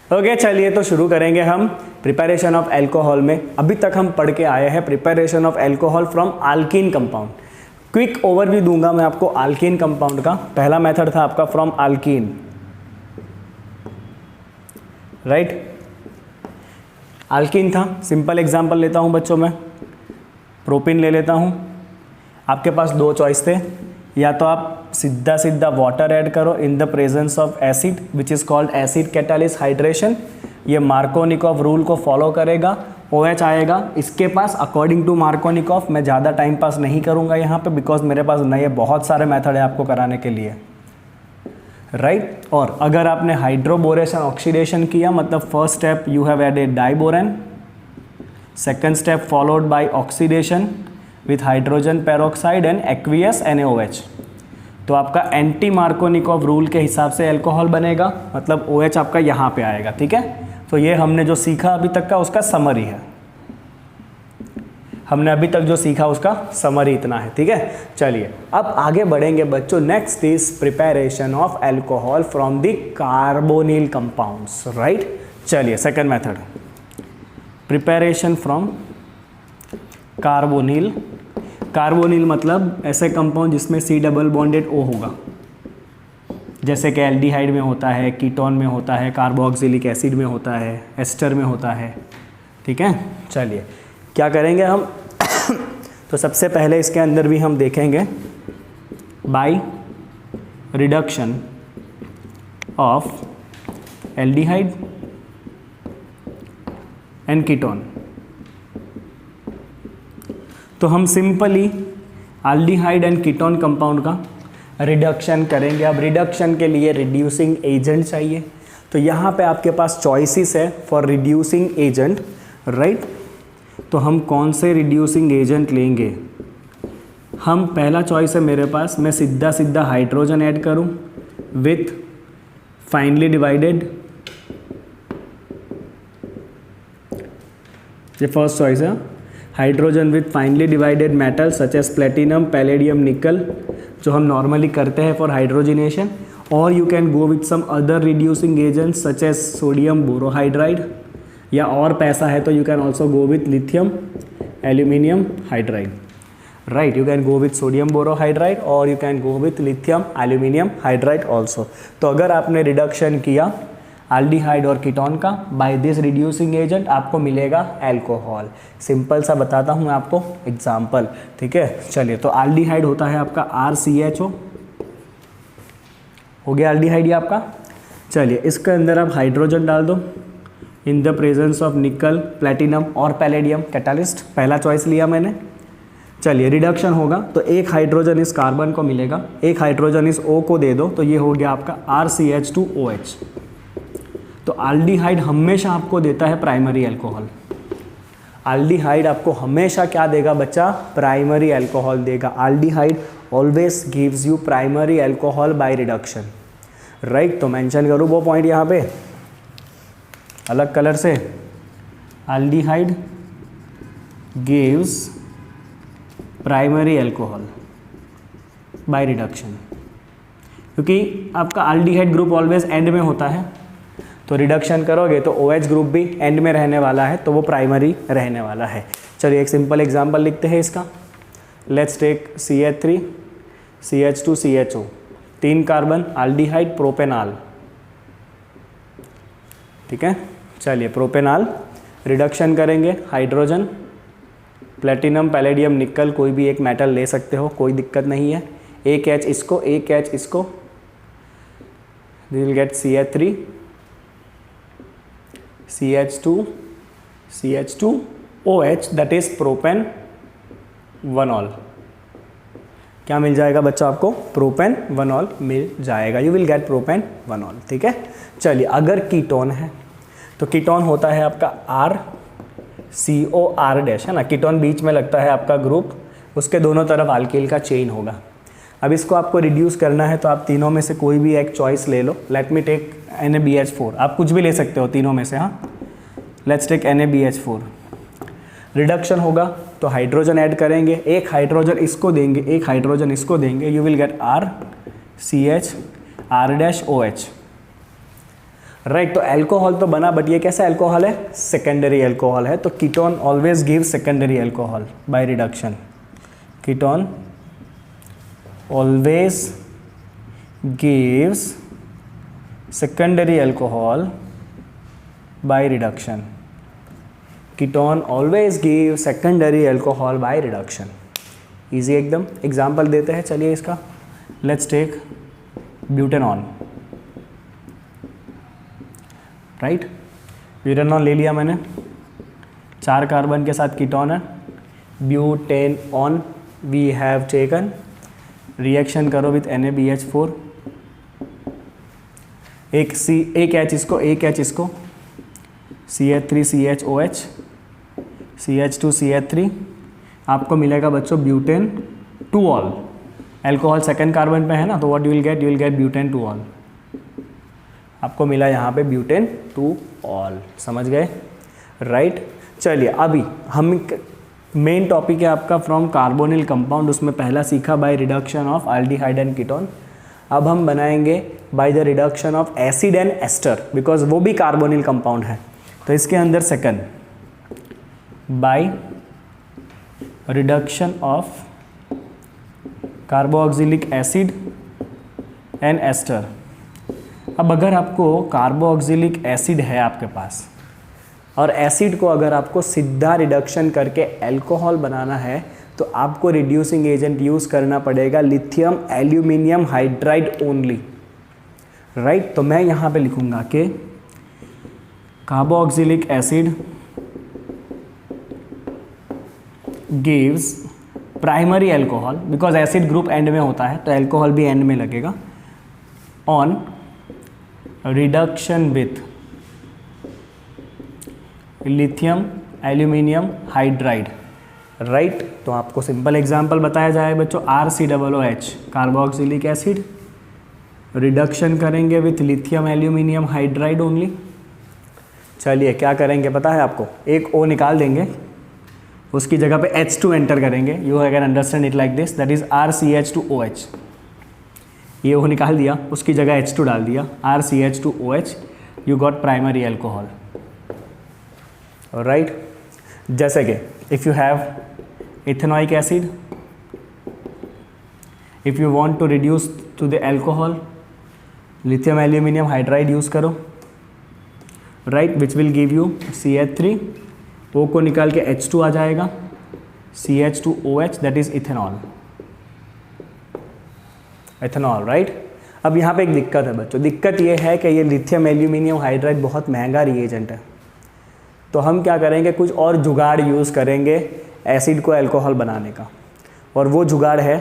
Okay चलिए तो शुरू करेंगे हम प्रिपरेशन ऑफ एल्कोहल में। अभी तक हम पढ़ के आए हैं preparation of alcohol from alkyne compound. Quick overview दूंगा मैं आपको अल्कीन कंपाउंड का। पहला मेथड था आपका फ्रॉम अल्कीन, राइट। अल्कीन था, सिंपल एग्जांपल लेता हूं बच्चों में, प्रोपिन ले लेता हूं। आपके पास दो चॉइस थे, या तो आप सीधा सीधा वाटर ऐड करो in the presence of acid which is called acid catalyst hydration. ये मार्कोनिकॉफ रूल को फॉलो करेगा, OH आएगा इसके पास अकॉर्डिंग टू मार्कोनिकॉफ। मैं ज़्यादा टाइम पास नहीं करूँगा यहाँ पे बिकॉज मेरे पास नए बहुत सारे मेथड है आपको कराने के लिए, राइट। और अगर आपने हाइड्रोबोरेशन ऑक्सीडेशन किया, मतलब first step you have added diborane, second step followed by oxidation with hydrogen peroxide and aqueous NaOH, तो आपका एंटी मार्कोनिकॉफ रूल के हिसाब से अल्कोहल बनेगा, मतलब OH आपका यहाँ पे आएगा, ठीक है। तो ये हमने जो सीखा अभी तक का उसका समरी है, हमने अभी तक जो सीखा उसका समरी इतना है, ठीक है। चलिए अब आगे बढ़ेंगे बच्चों। Next is preparation of alcohol from the carbonyl compounds, right. चलिए second method, preparation from carbonyl. Carbonyl मतलब ऐसे कंपाउंड जिसमें C डबल बॉन्डेड O होगा, जैसे कि एल्डिहाइड में होता है, कीटोन में होता है, कार्बोक्सिलिक एसिड में होता है, एस्टर में होता है, ठीक है। चलिए क्या करेंगे हम तो सबसे पहले इसके अंदर भी हम देखेंगे bye reduction of aldehyde and ketone. तो हम simply aldehyde and ketone compound का रिडक्शन करेंगे। अब रिडक्शन के लिए रिड्यूसिंग एजेंट चाहिए, तो यहाँ पे आपके पास चॉइसेस है फॉर रिड्यूसिंग एजेंट, राइट। तो हम कौन से रिड्यूसिंग एजेंट लेंगे? हम पहला चॉइस है मेरे पास, मैं सीधा सीधा हाइड्रोजन ऐड करूँ विथ फाइनली डिवाइडेड, ये फर्स्ट चॉइस है, hydrogen with finely divided metal such as platinum, palladium, nickel, जो हम नॉर्मली करते हैं फॉर हाइड्रोजिनेशन। और you can go with some other reducing agents such as sodium borohydride, या और पैसा है तो you can also go with lithium aluminium hydride, right. You can go with sodium borohydride और you can go with lithium aluminium hydride also. तो अगर आपने reduction किया एल्डिहाइड और कीटोन का बाय दिस रिड्यूसिंग एजेंट, आपको मिलेगा अल्कोहल। सिंपल सा बताता हूँ मैं आपको एग्जाम्पल, ठीक है। चलिए तो एल्डिहाइड होता है आपका RCHO, हो गया एल्डिहाइड ये आपका। चलिए इसके अंदर आप हाइड्रोजन डाल दो इन द प्रेजेंस ऑफ निकल, प्लेटिनम और पैलेडियम कैटालिस्ट, पहला चॉइस लिया मैंने। चलिए रिडक्शन होगा तो एक हाइड्रोजन इस कार्बन को मिलेगा, एक हाइड्रोजन इस O को दे दो, तो ये हो गया आपका RCH2OH। तो एल्डिहाइड हमेशा आपको देता है प्राइमरी अल्कोहल। एल्डिहाइड आपको हमेशा क्या देगा बच्चा? प्राइमरी अल्कोहल देगा। Aldehyde always gives you primary alcohol by reduction, right. तो मेंशन करूँ वो पॉइंट यहाँ पे अलग कलर से, aldehyde gives primary alcohol by reduction, क्योंकि आपका एल्डिहाइड ग्रुप ऑलवेज एंड में होता है, तो रिडक्शन करोगे तो OH ग्रुप भी एंड में रहने वाला है, तो वो प्राइमरी रहने वाला है। चलिए एक सिंपल एग्जांपल लिखते हैं इसका। Let's take CH3 CH2 CHO, 3 carbon, aldehyde, propanol, ठीक है। चलिए प्रोपेनॉल रिडक्शन करेंगे, हाइड्रोजन, प्लेटिनम, पैलेडियम, निकल, कोई भी एक मेटल ले सकते हो, कोई दिक्कत नहीं है। एक H इसको, एक H इसको, will get CH3 CH2 CH2OH that is propane one ol. क्या मिल जाएगा बच्चा आपको? प्रोपेन वनॉल मिल जाएगा, you will get propane one ol, ठीक है। चलिए अगर कीटोन है तो कीटोन होता है आपका RCOR है ना, कीटोन बीच में लगता है आपका ग्रुप, उसके दोनों तरफ अल्किल का चेन होगा। अब इसको आपको रिड्यूस करना है तो आप तीनों में से कोई भी एक चॉइस ले लो। लेट मी टेक NaBH4, आप कुछ भी ले सकते हो तीनों में से, हाँ। Let's take NaBH4। रिडक्शन होगा तो हाइड्रोजन ऐड करेंगे, एक हाइड्रोजन इसको देंगे, एक हाइड्रोजन इसको देंगे, you will gate RCH R-OH। Right. तो अल्कोहल तो बना, बट ये कैसा अल्कोहल है? सेकेंडरी अल्कोहल है। तो ketone always give secondary alcohol by reduction. Ketone always gives secondary alcohol by reduction. Ketone always give secondary alcohol by reduction. Easy एकदम। Example देते हैं, चलिए इसका। Let's take butanone. Right, butanone ले लिया मैंने, 4 कार्बन के साथ कीटोन है, butanone we have taken. Reaction करो विथ NaBH4, एक H इसको, एक H इसको, CH3CHOH, CH2CH3, आपको मिलेगा बच्चों ब्यूटेन 2ऑल। अल्कोहल सेकेंड कार्बन पे है ना, तो what you will get butane 2ऑल। आपको मिला यहाँ पे ब्यूटेन 2ऑल। समझ गए? राइट। चलिए अभी हम मेन टॉपिक है आपका फ्रॉम कार्बोनिल कंपाउंड, उसमें पहला सीखा by reduction of aldehyde and ketone. अब हम बनाएंगे by the reduction of acid and ester, because वो भी कार्बोनिल कंपाउंड है। तो इसके अंदर second by reduction of carboxylic acid and ester. अब अगर आपको कार्बोक्सिलिक एसिड है आपके पास, और एसिड को अगर आपको सीधा रिडक्शन करके अल्कोहल बनाना है, तो आपको रिड्यूसिंग एजेंट यूज़ करना पड़ेगा lithium aluminium hydride only. Right. तो मैं यहाँ पे लिखूँगा कि carboxylic acid gives primary alcohol, because acid group and में होता है तो अल्कोहल भी एंड में लगेगा, on reduction with lithium aluminium hydride. Right. तो आपको सिंपल एग्जांपल बताया जाए बच्चों, RCOOH कार्बोक्सिलिक एसिड, रिडक्शन करेंगे with lithium aluminium hydride only. चलिए क्या करेंगे पता है आपको, एक O निकाल देंगे, उसकी जगह पे H2 एंटर करेंगे। You can understand it like this, that is RCH2OH। ये O निकाल दिया, उसकी जगह H2 डाल दिया, RCH2OH, you got primary alcohol. Right. जैसे कि if you have ethanoic acid, if you want to reduce to the alcohol, lithium aluminium hydride use करो। Right, which will give you CH3, O को निकाल के H2 आ जाएगा, CH2OH, that is ethanol. Ethanol. Right. अब यहाँ पे एक दिक्कत है बच्चों, दिक्कत ये है कि ये लिथियम एल्यूमिनियम हाइड्राइड बहुत महंगा रिएजेंट है। तो हम क्या करेंगे, कुछ और जुगाड़ यूज़ करेंगे एसिड को अल्कोहल बनाने का, और वो जुगाड़ है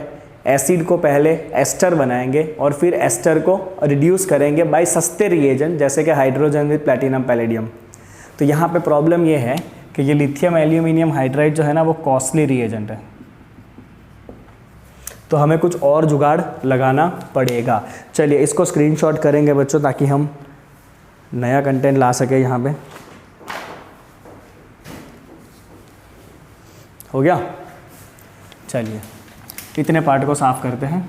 एसिड को पहले एस्टर बनाएंगे और फिर एस्टर को रिड्यूस करेंगे बाय सस्ते रिएजेंट, जैसे कि हाइड्रोजन विद प्लैटिनम पैलेडियम। तो यहाँ पे प्रॉब्लम ये है कि ये लिथियम एल्यूमिनियम हाइड्राइड जो है ना, वो कॉस्टली रिएजेंट है, तो हमें कुछ और जुगाड़ लगाना पड़ेगा। चलिए इसको स्क्रीनशॉट करेंगे बच्चों, ताकि हम नया कंटेंट ला सके। यहाँ पे हो गया। चलिए इतने पार्ट को साफ करते हैं।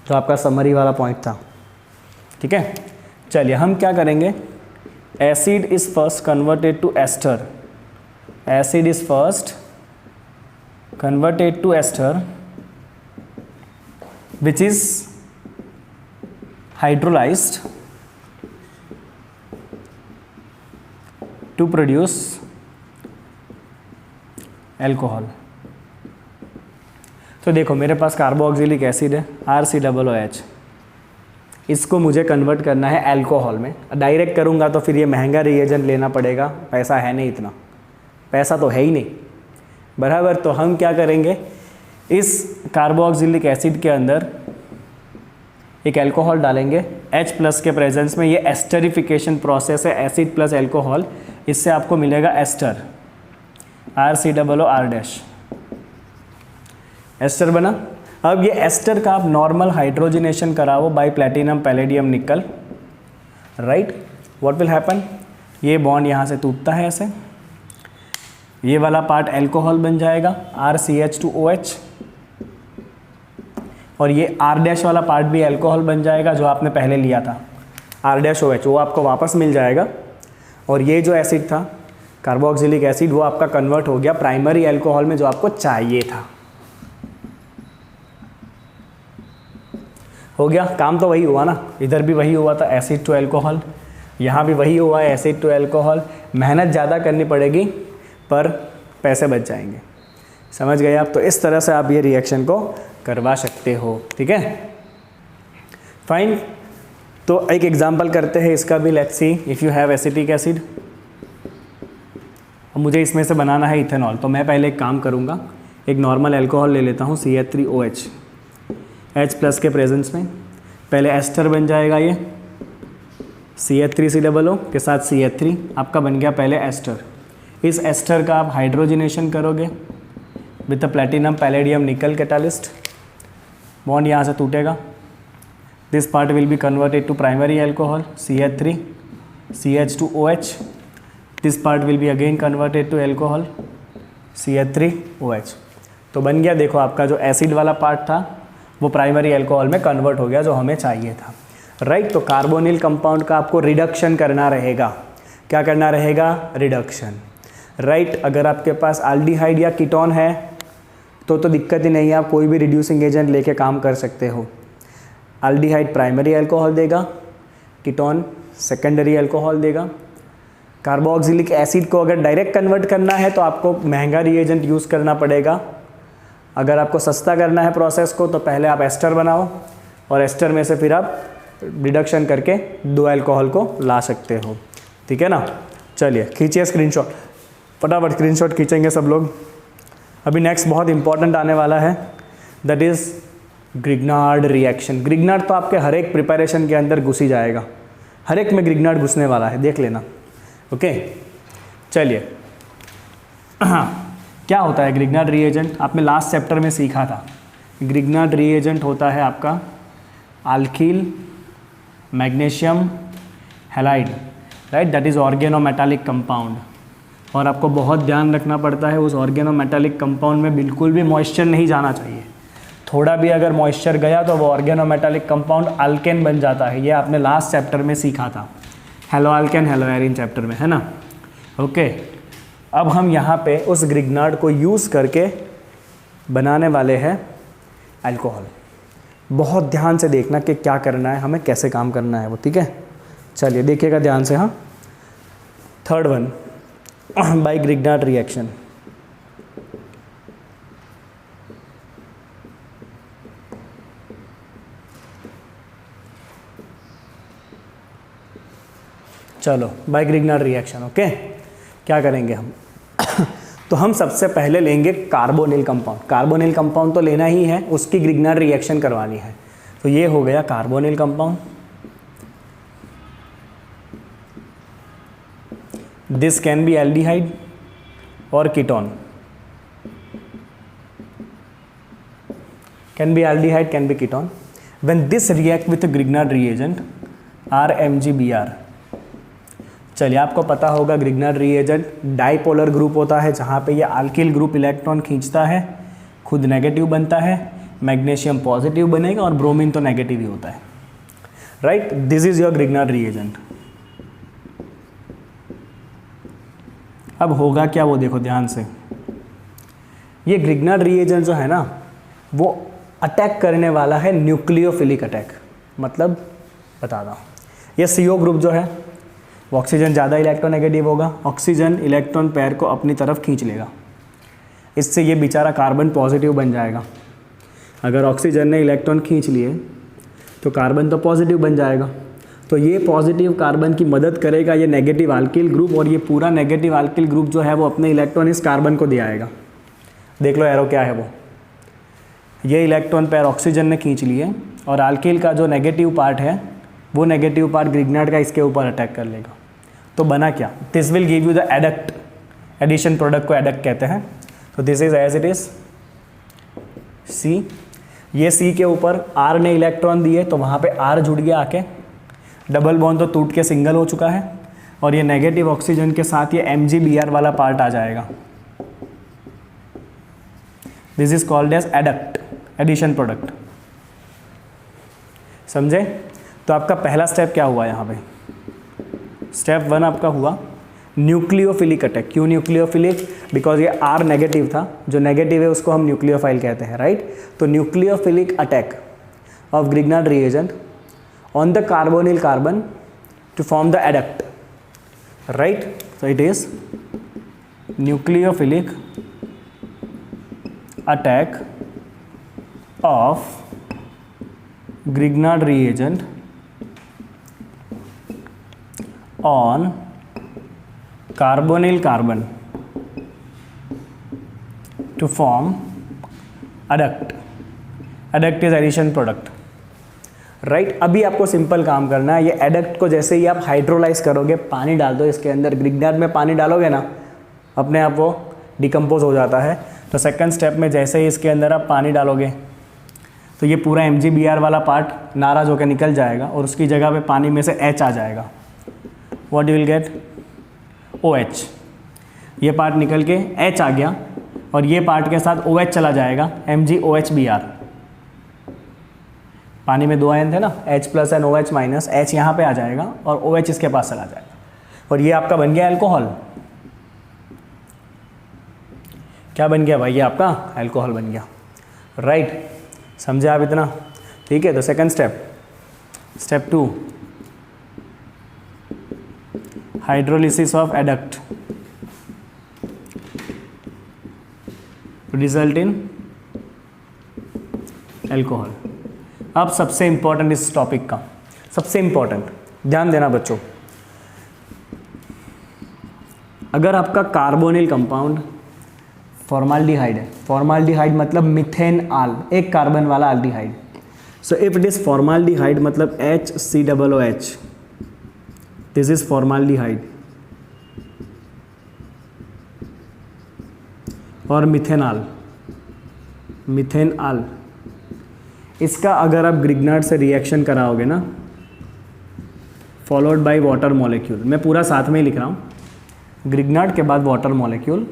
तो आपका समरी वाला पॉइंट था, ठीक है। चलिए हम क्या करेंगे, acid is first converted to ester, acid is first converted to ester which is hydrolysed to produce alcohol. तो देखो मेरे पास कार्बोक्सिलिक एसिड है RCOOH, इसको मुझे कन्वर्ट करना है अल्कोहल में। डायरेक्ट करूँगा तो फिर ये महंगा रिएजेंट लेना पड़ेगा, पैसा है नहीं इतना, पैसा तो है ही नहीं बराबर। तो हम क्या करेंगे, इस कार्बोक्सिलिक एसिड के अंदर एक अल्कोहल डालेंगे H+ के प्रेजेंस में। ये एस्टरिफिकेशन प्रोसेस है, एसिड प्लस अल्कोहल, इससे आपको मिलेगा एस्टर, RCOOR'। एस्टर बना। अब ये एस्टर का आप नॉर्मल हाइड्रोजनेशन कराओ बाय प्लैटिनम पैलेडियम निकल। राइट, व्हाट विल हैपन, ये बॉन्ड यहाँ से टूटता है ऐसे, ये वाला पार्ट अल्कोहल बन जाएगा RCH2OH, और ये R' वाला पार्ट भी अल्कोहल बन जाएगा जो आपने पहले लिया था R-OH वो आपको वापस मिल जाएगा, और ये जो एसिड था कार्बोक्सिलिक एसिड वो आपका कन्वर्ट हो गया प्राइमरी अल्कोहल में जो आपको चाहिए था। हो गया काम, तो वही हुआ ना, इधर भी वही हुआ था एसिड टू अल्कोहल, यहाँ भी वही हुआ है एसिड टू अल्कोहल। मेहनत ज़्यादा करनी पड़ेगी पर पैसे बच जाएंगे। समझ गए आप? तो इस तरह से आप ये रिएक्शन को करवा सकते हो। ठीक है, फाइन। तो एक एग्जांपल करते हैं इसका भी। Let's see if you have acetic acid, मुझे इसमें से बनाना है इथेनॉल। तो मैं पहले एक काम करूँगा, एक नॉर्मल अल्कोहल ले लेता हूँ CH3OH, H+ के प्रेजेंस में पहले एस्टर बन जाएगा। ये CH3COO के साथ CH3 आपका बन गया पहले एस्टर। इस एस्टर का आप हाइड्रोजनेशन करोगे with platinum palladium nickel catalyst, bond यहाँ से टूटेगा। This part will be converted to primary alcohol CH3 CH2OH। This part will be again converted to alcohol CH3OH। तो बन गया, देखो आपका जो एसिड वाला पार्ट था वो प्राइमरी अल्कोहल में कन्वर्ट हो गया जो हमें चाहिए था, राइट। तो कार्बोनिल कंपाउंड का आपको रिडक्शन करना रहेगा। क्या करना रहेगा? Reduction, right. अगर आपके पास एल्डिहाइड या कीटोन है तो दिक्कत ही नहीं है, आप कोई भी रिड्यूसिंग एजेंट लेके काम कर सकते हो। एल्डिहाइड प्राइमरी अल्कोहल देगा, कीटोन सेकेंडरी अल्कोहल देगा। कार्बोक्सिलिक एसिड को अगर डायरेक्ट कन्वर्ट करना है तो आपको महंगा रिएजेंट यूज़ करना पड़ेगा। अगर आपको सस्ता करना है प्रोसेस को तो पहले आप एस्टर बनाओ और एस्टर में से फिर आप रिडक्शन करके 2 अल्कोहल को ला सकते हो। ठीक है ना? चलिए खींचिए स्क्रीनशॉट, फटाफट स्क्रीनशॉट खींचेंगे सब लोग। अभी नेक्स्ट बहुत इंपॉर्टेंट आने वाला है, that is Grignard reaction. Grignard तो आपके हर एक प्रिपरेशन के अंदर घुस ही जाएगा, हर एक में ग्रिग्नार्ड घुसने वाला है, देख लेना। ओके चलिए क्या होता है ग्रिग्नार्ड रिएजेंट? आपने लास्ट चैप्टर में सीखा था। ग्रिग्नार्ड रिएजेंट होता है आपका alkyl magnesium halide, right, that is organometallic compound. और आपको बहुत ध्यान रखना पड़ता है उस ऑर्गेनोमेटालिक कंपाउंड में बिल्कुल भी मॉइस्चर नहीं जाना चाहिए। थोड़ा भी अगर मॉइस्चर गया तो वो ऑर्गेनोमेटालिक कंपाउंड अल्केन बन जाता है। ये आपने लास्ट चैप्टर में सीखा था, hello alkane hello Erin chapter में, है ना? ओके अब हम यहाँ पे उस ग्रिग्नार्ड को यूज़ करके बनाने वाले हैं अल्कोहल। बहुत ध्यान से देखना कि क्या करना है हमें, कैसे काम करना है वो। ठीक है, चलिए देखिएगा ध्यान से। हाँ, third one by Grignard reaction. चलो बाय ग्रिग्नार्ड रिएक्शन। ओके क्या करेंगे हम तो हम सबसे पहले लेंगे कार्बोनिल कंपाउंड। कार्बोनिल कंपाउंड तो लेना ही है, उसकी ग्रिग्नार्ड रिएक्शन करवानी है। तो ये हो गया carbonyl compound. This can be aldehyde और ketone, can be aldehyde, can be ketone. When this react with Grignard reagent RMgBr। चलिए आपको पता होगा ग्रिग्नार्ड रिएजेंट डाइपोलर ग्रुप होता है, जहाँ पे ये अल्किल ग्रुप इलेक्ट्रॉन खींचता है, खुद नेगेटिव बनता है, मैग्नीशियम पॉजिटिव बनेगा और ब्रोमीन तो नेगेटिव ही होता है, right. This is your Grignard reagent. अब होगा क्या वो देखो ध्यान से। ये ग्रिग्नार्ड रिएजेंट जो है ना वो अटैक करने वाला है न्यूक्लियोफिलिक अटैक। मतलब बता रहा हूँ, ये CO ग्रुप जो है वो ऑक्सीजन ज़्यादा इलेक्ट्रोनेगेटिव होगा, ऑक्सीजन इलेक्ट्रॉन पेयर को अपनी तरफ खींच लेगा, इससे ये बेचारा कार्बन पॉजिटिव बन जाएगा। अगर ऑक्सीजन ने इलेक्ट्रॉन खींच लिए तो कार्बन तो पॉजिटिव बन जाएगा। तो ये पॉजिटिव कार्बन की मदद करेगा ये नेगेटिव अल्किल ग्रुप, और ये पूरा नेगेटिव अल्किल ग्रुप जो है वो अपने इलेक्ट्रॉन इस कार्बन को दे आएगा। देख लो एरो क्या है वो, ये इलेक्ट्रॉन पेयर ऑक्सीजन ने खींच लिए और अल्किल का जो नेगेटिव पार्ट है वो नेगेटिव पार्ट ग्रिग्नार्ड का इसके ऊपर अटैक कर लेगा। तो बना क्या? This will give you the adduct, addition product को एडक्ट कहते हैं। तो this is as it is C। ये C के ऊपर R ने इलेक्ट्रॉन दिए तो वहाँ पे R जुड़ गया आके, डबल बॉन्ड तो टूट के सिंगल हो चुका है, और ये नेगेटिव ऑक्सीजन के साथ ये MgBr वाला पार्ट आ जाएगा। This is called as adduct, addition product. समझे? तो तो आपका पहला स्टेप क्या हुआ यहाँ पे? स्टेप 1 आपका हुआ न्यूक्लियोफिलिक अटैक। क्यों न्यूक्लियोफिलिक? बिकॉज ये R नेगेटिव था, जो नेगेटिव है उसको हम न्यूक्लियोफाइल कहते हैं, राइट? तो nucleophilic attack of Grignard reagent on the carbonyl carbon to form the adduct, right? So it is nucleophilic attack of Grignard reagent on carbonyl carbon to form adduct. Adduct is addition product, right? अभी आपको simple काम करना है। ये adduct को जैसे ही आप hydrolyse करोगे, पानी डाल दो इसके अंदर, ग्रिग्नार्ड में पानी डालोगे ना, अपने आप वो डिकम्पोज हो जाता है। तो सेकंड स्टेप में जैसे ही इसके अंदर आप पानी डालोगे तो ये पूरा MgBr वाला पार्ट नाराज होकर निकल जाएगा और उसकी जगह पे पानी में से H आ जाएगा। What you will gate? OH। ये पार्ट निकल के H आ गया और ये पार्ट के साथ OH चला जाएगा, MgOHBr। पानी में 2 आयन थे ना, H plus and OH minus, H यहाँ पे आ जाएगा और OH इसके पास चला जाएगा और ये आपका बन गया अल्कोहल। क्या बन गया भाई? ये आपका अल्कोहल बन गया, राइट? समझे आप इतना? ठीक है। तो second step, step 2, hydrolysis of adduct result in alcohol. अब सबसे इंपॉर्टेंट इस टॉपिक का, सबसे इंपॉर्टेंट, ध्यान देना बच्चों, अगर आपका कार्बोनिल कंपाउंड फॉर्माल्डिहाइड है, फॉर्माल्डिहाइड मतलब मिथेनॉल, एक कार्बन वाला aldehyde. So if it is formaldehyde मतलब HCOOH, दिस इज फॉर्माल्डिहाइड। और मिथेनॉल, मिथेनॉल, इसका अगर आप ग्रिग्नार्ड से रिएक्शन कराओगे ना, फॉलोड बाय वाटर मॉलिक्यूल, मैं पूरा साथ में ही लिख रहा हूँ, ग्रिग्नार्ड के बाद वाटर मॉलिक्यूल,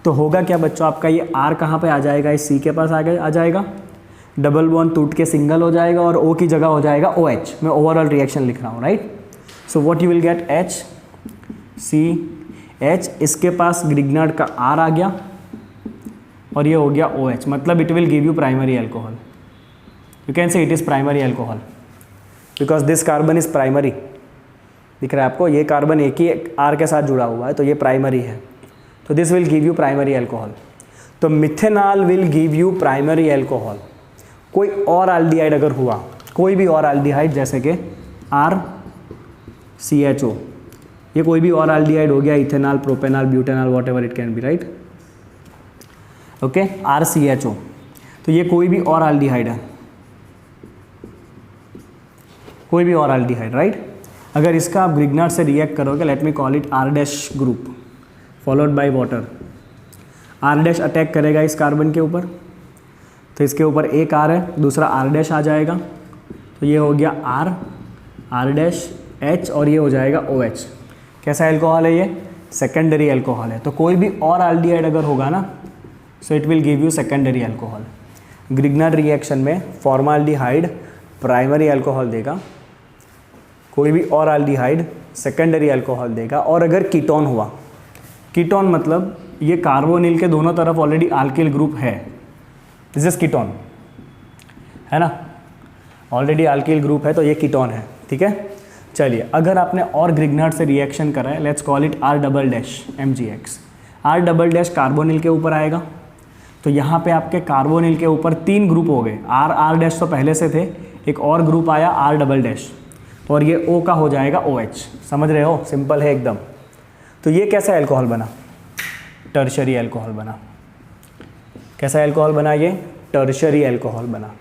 तो होगा क्या बच्चों? आपका ये R कहाँ पे आ जाएगा? इस C के पास आ जाएगा, डबल बॉन्ड टूट के सिंगल हो जाएगा और O की जगह हो जाएगा OH। मैं ओवरऑल रिएक्शन लिख रहा हूँ, right? So what you will gate? HCH, इसके पास ग्रिग्नार्ड का R आ गया और ये हो गया OH, मतलब it will give you primary alcohol. You can say it is primary alcohol because this carbon is primary। दिख रहा है आपको? ये कार्बन एक ही R के साथ जुड़ा हुआ है तो ये प्राइमरी है, तो this will give you primary alcohol. तो methanol will give you primary alcohol. कोई और एल्डिहाइड अगर हुआ, कोई भी और एल्डिहाइड जैसे कि RCHO, ये कोई भी और एल्डिहाइड हो गया, ethanol, propanol, butanol, what ever it can be, right? Okay, RCHO, तो ये कोई भी और एल्डिहाइड है, कोई भी और एल्डिहाइड, राइट? अगर इसका आप ग्रिग्नार्ड से रिएक्ट करोगे, let me call it R' group followed by water, R' attack करेगा इस कार्बन के ऊपर, तो इसके ऊपर एक R है, दूसरा R' आ जाएगा, तो ये हो गया R', H और ये हो जाएगा OH। कैसा अल्कोहल है ये? सेकेंडरी अल्कोहल है। तो कोई भी और एल्डिहाइड अगर होगा ना, so it will give you secondary alcohol. Grignard reaction में फॉर्माल्डिहाइड प्राइमरी अल्कोहल देगा, कोई भी और एल्डिहाइड सेकेंडरी अल्कोहल देगा। और अगर कीटोन हुआ, कीटोन मतलब ये कार्बोनिल के दोनों तरफ ऑलरेडी अल्किल ग्रुप है, दिस इज कीटोन, है ना? ऑलरेडी अल्किल ग्रुप है तो ये कीटोन है, ठीक है? चलिए, अगर आपने और ग्रिग्नार्ड से रिएक्शन करा है, let's call it R'-MgX। R' carbonyl के ऊपर आएगा, तो यहाँ पे आपके कार्बोनिल के ऊपर 3 ग्रुप हो गए। R' तो पहले से थे, एक और ग्रुप आया R', और ये O का हो जाएगा OH। समझ रहे हो? सिंपल है एकदम। तो ये कैसा अल्कोहल बना? टर्शरी अल्कोहल बना। कैसा अल्कोहल बना? ये टर्शरी अल्कोहल बना,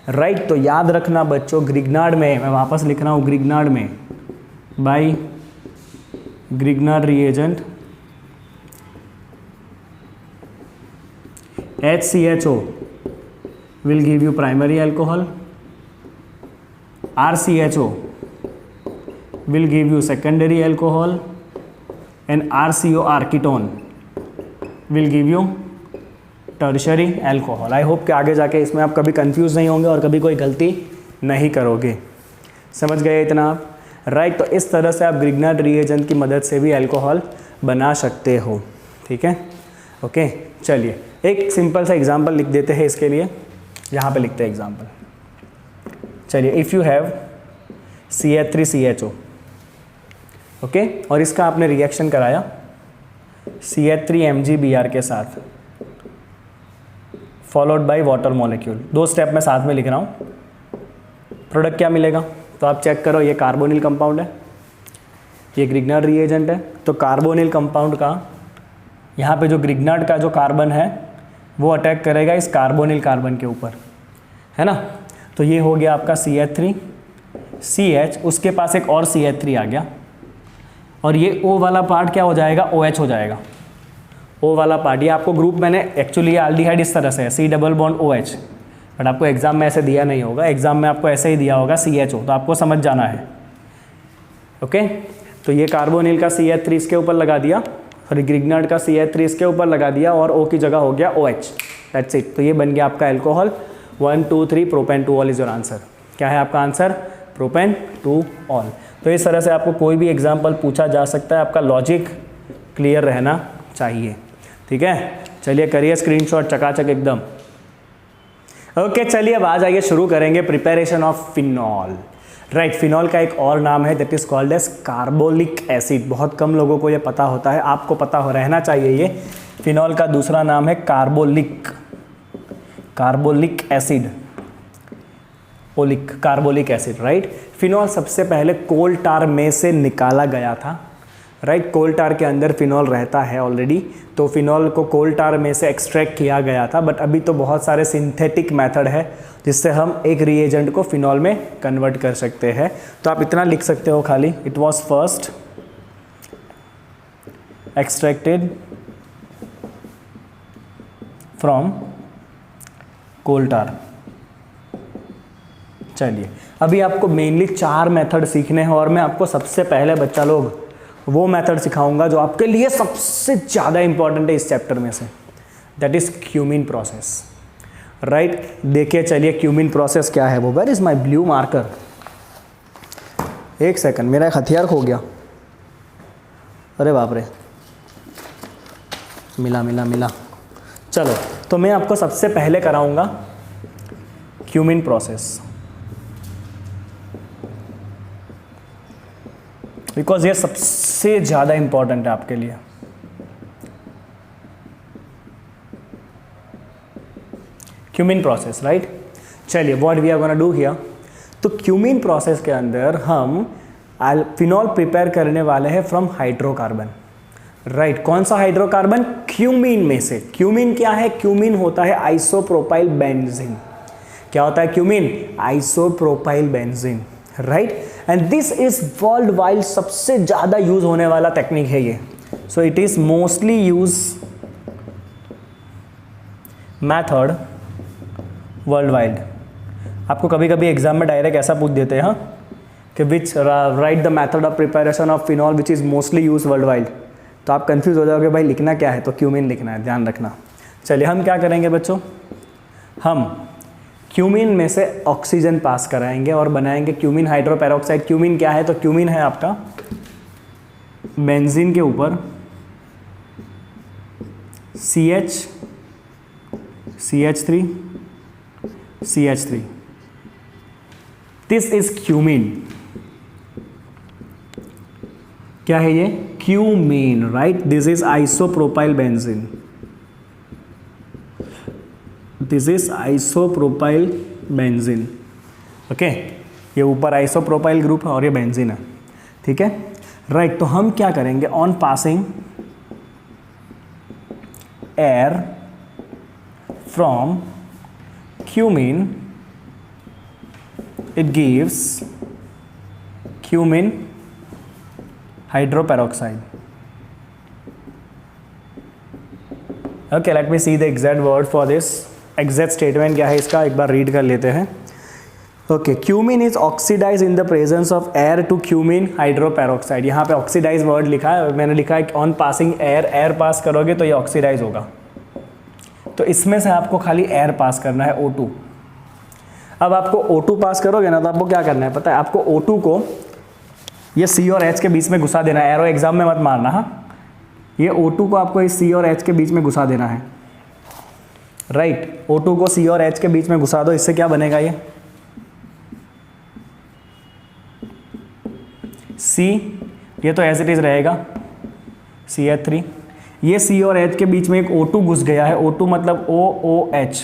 राइट? तो याद रखना बच्चों, ग्रिग्नार्ड में, मैं वापस लिख रहा हूँ, ग्रिग्नार्ड में बाय Grignard reagent HCHO will give you primary alcohol, RCHO will give you secondary alcohol, and RCOR ketone will give you tertiary alcohol। I hope कि आगे जाके इसमें आप कभी कंफ्यूज नहीं होंगे और कभी कोई गलती नहीं करोगे। समझ गए इतना आप? राइट, तो इस तरह से आप ग्रिग्नार्ड रिएजेंट की मदद से भी अल्कोहल बना सकते हो, ठीक है। ओके, चलिए एक सिंपल सा एग्जांपल लिख देते हैं इसके लिए, यहाँ पे लिखते हैं एग्जांपल। चलिए, if you have CH3CHO, okay, और इसका आपने रिएक्शन कराया CH3MgBr के साथ, followed by water molecule. 2 step में साथ में लिख रहा हूँ। प्रोडक्ट क्या मिलेगा? तो आप चेक करो, ये कार्बोनिल कंपाउंड है, ये ग्रिग्नार्ड रिएजेंट है। तो कार्बोनिल कंपाउंड का यहाँ पे जो ग्रिग्नार्ड का जो कार्बन है वो अटैक करेगा इस कार्बोनिल कार्बन के ऊपर, है ना। तो ये हो गया आपका CH3, CH, उसके पास एक और CH3 आ गया, और ये O वाला पार्ट क्या हो जाएगा? OH हो जाएगा। O वाला पार्ट, ये आपको ग्रुप मैंने एक्चुअली एल्डिहाइड इस तरह से है C double bond OH, but आपको एग्जाम में ऐसे दिया नहीं होगा, एग्जाम में आपको ऐसे ही दिया होगा CHO, तो आपको समझ जाना है। ओके, तो ये कार्बोनिल का CH3 इसके ऊपर लगा दिया, और ग्रिग्नार्ड का CH3 इसके ऊपर लगा दिया, और O की जगह हो गया OH, दैट्स इट। तो ये बन गया आपका alcohol 1 2 3 propane 2 all is your answer. क्या है आपका आंसर? Propane 2 all. तो इस तरह से आपको कोई भी एग्जाम्पल पूछा जा सकता है, आपका लॉजिक क्लियर रहना चाहिए, ठीक है। चलिए करिए स्क्रीनशॉट चकाचक एकदम। ओके, चलिए अब आ जाइए, शुरू करेंगे preparation of phenol. Right, phenol का एक और नाम है that is called as carbolic acid. बहुत कम लोगों को ये पता होता है, आपको पता हो रहना चाहिए। ये फिनॉल का दूसरा नाम है carbolic acid, carbolic acid. Right, phenol सबसे पहले कोल टार में से निकाला गया था। राइट, कोल टार के अंदर फिनॉल रहता है ऑलरेडी, तो फिनॉल को कोल टार में से एक्सट्रैक्ट किया गया था। बट अभी तो बहुत सारे सिंथेटिक मेथड है जिससे हम एक रिएजेंट को फिनॉल में कन्वर्ट कर सकते हैं। तो आप इतना लिख सकते हो खाली, it was first extracted from coal tar. चलिए, अभी आपको मेनली 4 मेथड सीखने हैं, और मैं आपको सबसे पहले बच्चा लोग वो मेथड सिखाऊंगा जो आपके लिए सबसे ज़्यादा इंपॉर्टेंट है इस चैप्टर में से, that is cumene process. Right, देखिए चलिए क्यूमिन प्रोसेस क्या है वो। Where is my blue marker? एक सेकंड, मेरा एक हथियार खो गया। अरे बाप रे, मिला। चलो, तो मैं आपको सबसे पहले कराऊंगा क्यूमिन प्रोसेस, बिकॉज ये सबसे ज़्यादा इंपॉर्टेंट है आपके लिए। Cumene process, right. चलिए, what we are gonna do here, तो क्यूमिन प्रोसेस के अंदर हम फिनॉल प्रिपेयर करने वाले हैं फ्रॉम हाइड्रोकार्बन। राइट, कौन सा हाइड्रोकार्बन? क्यूमिन में से। क्यूमिन क्या है? क्यूमिन होता है आइसोप्रोपाइल बेंजीन। क्या होता है cumin? Isopropyl benzene. Right, and this is world wide सबसे ज़्यादा यूज होने वाला टेक्निक है ये। So it is mostly use method world wide. आपको कभी कभी एग्जाम में डायरेक्ट ऐसा पूछ देते हैं, हाँ, कि which right the method of preparation of phenol which is mostly use world wide. तो आप कंफ्यूज हो जाओगे, भाई लिखना क्या है? तो क्यूमिन लिखना है, ध्यान रखना। चलिए, हम क्या करेंगे बच्चों, हम क्यूमिन में से ऑक्सीजन पास कराएंगे और बनाएंगे क्यूमिन हाइड्रोपेरोक्साइड। क्यूमिन क्या है? तो क्यूमिन है आपका बेंजीन के ऊपर CH3 दिस इज क्यूमिन। क्या है ये? Cumene. Right, this is isopropyl benzene, this is isopropyl benzene. Okay, ये ऊपर आइसोप्रोपाइल ग्रुप है और ये बेंजीन है, ठीक है। राइट, तो हम क्या करेंगे, on passing air from cumene, it gives cumin hydroperoxide. Okay, let me see the exact word for this. Exact statement क्या है इसका, एक बार रीड कर लेते हैं। Okay, cumin is oxidized in the presence of air to cumin hydroperoxide. यहाँ पे oxidize word लिखा है, मैंने लिखा है on passing air, air पास करोगे तो ये oxidize होगा। तो इसमें से आपको खाली एयर पास करना है, O2। अब आपको O2 पास करोगे ना, तो आपको क्या करना है पता है, आपको O2 को ये C और H के बीच में घुसा देना है। एरो एग्जाम में मत मारना, हाँ, ये O2 को आपको इस C और H के बीच में घुसा देना है, राइट। O2 को C और H के बीच में घुसा दो, इससे क्या बनेगा, ये C, ये तो एज इट इज रहेगा CH3, ये C और H के बीच में एक O2 घुस गया है, O2 मतलब OOH,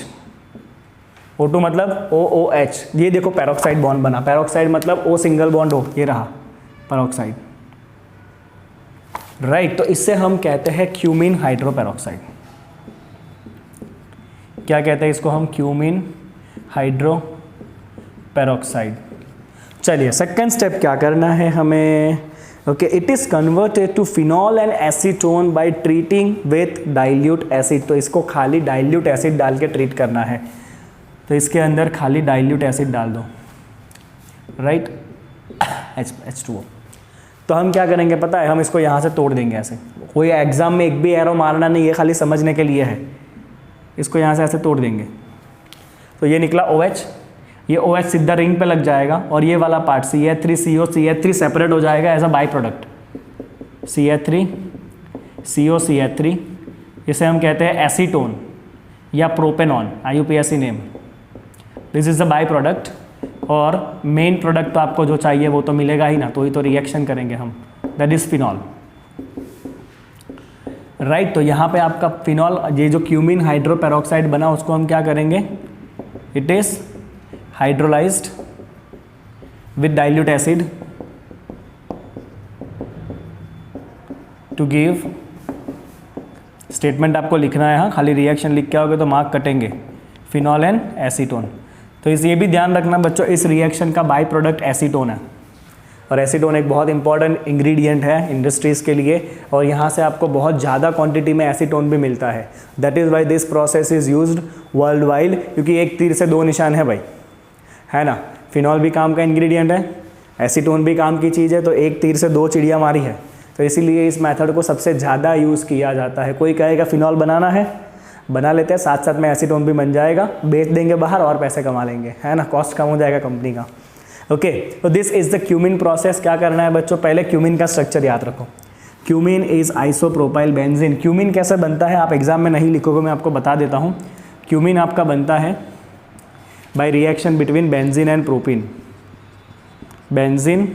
O2 मतलब OOH, ये देखो पेरोक्साइड बॉन्ड बना, पेरोक्साइड मतलब O सिंगल बॉन्ड हो, ये रहा पेरोक्साइड, राइट। तो इससे हम कहते हैं क्यूमीन हाइड्रोपेरोक्साइड। क्या कहते हैं इसको हम, क्यूमीन हाइड्रोपेरोक्साइड। चलिए सेकंड स्टेप क्या करना है हमें, okay, it is converted to phenol and acetone by treating with dilute acid. तो इसको खाली डाइल्यूट एसिड डाल के ट्रीट करना है, तो इसके अंदर खाली डाइल्यूट एसिड डाल दो, राइट, H2O। तो हम क्या करेंगे पता है, हम इसको यहाँ से तोड़ देंगे ऐसे, कोई एग्जाम में एक भी एरो मारना नहीं है, खाली समझने के लिए है, इसको यहाँ से ऐसे तोड़ देंगे, तो ये निकला OH, ये OH सीधा रिंग पे लग जाएगा, और ये वाला पार्ट CH3CO, CH3 सेपरेट हो जाएगा as a by product, CH3CO CH3, इसे हम कहते हैं एसीटोन या propanone, IUPAC name. This is the by product, और मेन प्रोडक्ट तो आपको जो चाहिए वो तो मिलेगा ही ना, तो ही तो रिएक्शन करेंगे हम, दैट इज फिनॉल, राइट। तो यहाँ पे आपका फिनॉल, ये जो क्यूमीन हाइड्रोपेरोक्साइड बना उसको हम क्या करेंगे, it is hydrolysed with dilute acid to give, statement आपको लिखना है, हाँ, खाली रिएक्शन लिख के आओगे तो मार्क कटेंगे, फिनॉल एंड एसीटोन। तो इस ये भी ध्यान रखना बच्चों, इस रिएक्शन का बाई प्रोडक्ट एसीटोन है, और एसीटोन एक बहुत इंपॉर्टेंट इंग्रेडिएंट है इंडस्ट्रीज़ के लिए, और यहाँ से आपको बहुत ज़्यादा क्वांटिटी में एसीटोन भी मिलता है। That is why this process is used world wide, क्योंकि एक तीर से दो निशान है भाई, है ना। फिनॉल भी काम का इंग्रेडिएंट है, एसीटोन भी काम की चीज़ है, तो एक तीर से दो चिड़िया मारी है, तो इसीलिए इस मेथड को सबसे ज़्यादा यूज़ किया जाता है। कोई कहेगा फिनॉल बनाना है, बना लेते हैं, साथ साथ में एसीटोन भी बन जाएगा, बेच देंगे बाहर और पैसे कमा लेंगे, है ना, कॉस्ट कम हो जाएगा कंपनी का। ओके, तो this is the cumene process. क्या करना है बच्चों, पहले क्यूमीन का स्ट्रक्चर याद रखो। Cumene is isopropyl benzene. Cumene कैसे बनता है, आप एग्जाम में नहीं लिखोगे, मैं आपको बता देता हूँ। क्यूमीन आपका बनता है by reaction between benzene and propene. Benzene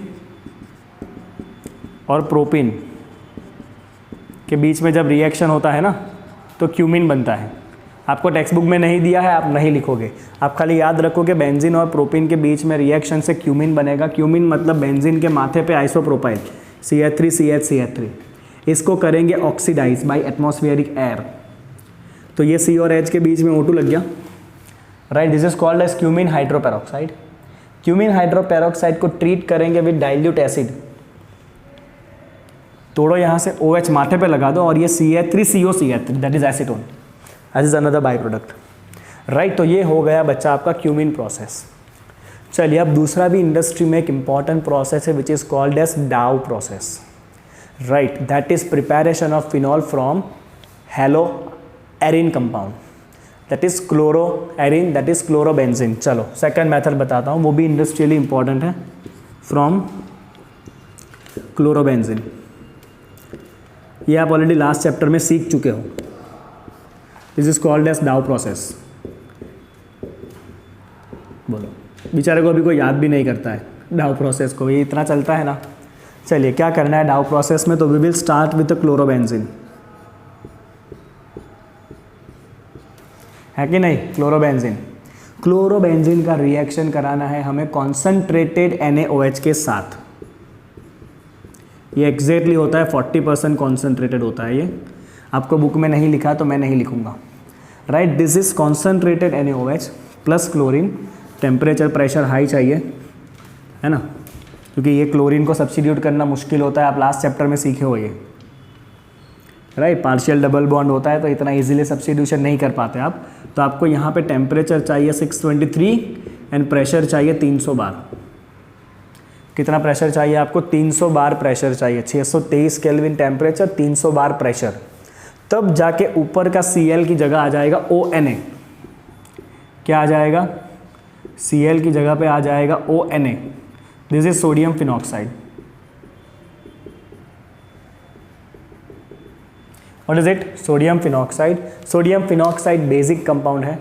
और प्रोपीन के बीच में जब रिएक्शन होता है ना, तो क्यूमीन बनता है। आपको टेक्स्ट बुक में नहीं दिया है, आप नहीं लिखोगे, आप खाली याद रखोगे बेंजीन और प्रोपीन के बीच में रिएक्शन से क्यूमीन बनेगा। क्यूमीन मतलब बेंजीन के माथे पे आइसोप्रोपाइल CH3CH3, इसको करेंगे ऑक्सीडाइज बाय एटमॉस्फेरिक एयर। तो ये C और H के बीच में O2 लग गया, right, this is called as cumene hydroperoxide. Cumene hydroperoxide को ट्रीट करेंगे विद डाइल्यूट एसिड। तोड़ो यहाँ से, OH माथे पे लगा दो, और ये CH3CO CH3, that is acetone, as is another by product, right. तो ये हो गया बच्चा आपका क्यूमीन प्रोसेस। चलिए अब दूसरा भी इंडस्ट्री में एक इंपॉर्टेंट प्रोसेस है which is called as Dow process, right, that is preparation of phenol from halo arene compound, that is chloro arene, that is chlorobenzene. चलो सेकंड मेथड बताता हूँ, वो भी इंडस्ट्रियली इंपॉर्टेंट है, फ्रॉम क्लोरोबेंजीन। ये आप already last chapter में सीख चुके हो। This is called as Dow process. बोलो, बेचारे को अभी कोई याद भी नहीं करता है डाउ प्रोसेस को, ये इतना चलता है ना। चलिए क्या करना है डाउ प्रोसेस में, तो we will start with chlorobenzene, है कि नहीं, क्लोरोबेंजीन। क्लोरोबेंजीन का रिएक्शन कराना है हमें कॉन्सेंट्रेटेड NaOH के साथ। ये एग्जैक्टली होता है 40% कॉन्सेंट्रेटेड होता है। ये आपको बुक में नहीं लिखा तो मैं नहीं लिखूंगा, right. This is concentrated NaOH plus chlorine. Temperature pressure high चाहिए, है ना, क्योंकि ये क्लोरीन को सब्स्टिट्यूट करना मुश्किल होता है, आप लास्ट चैप्टर में सीखे हो ये, राइट। पार्शियल डबल बॉन्ड होता है तो इतना इजीली सब्स्टिट्यूशन नहीं कर पाते आप। तो आपको यहाँ पे टेम्परेचर चाहिए 623 एंड प्रेशर चाहिए 300 बार। कितना प्रेशर चाहिए आपको, 300 बार प्रेशर चाहिए। 623 केल्विन टेम्परेचर, 300 बार प्रेशर, तब जाके ऊपर का Cl की जगह आ जाएगा ONA। क्या आ जाएगा, Cl की जगह पे आ जाएगा ONA, this is sodium phenoxide. What is it? Sodium phenoxide. Sodium phenoxide basic compound है,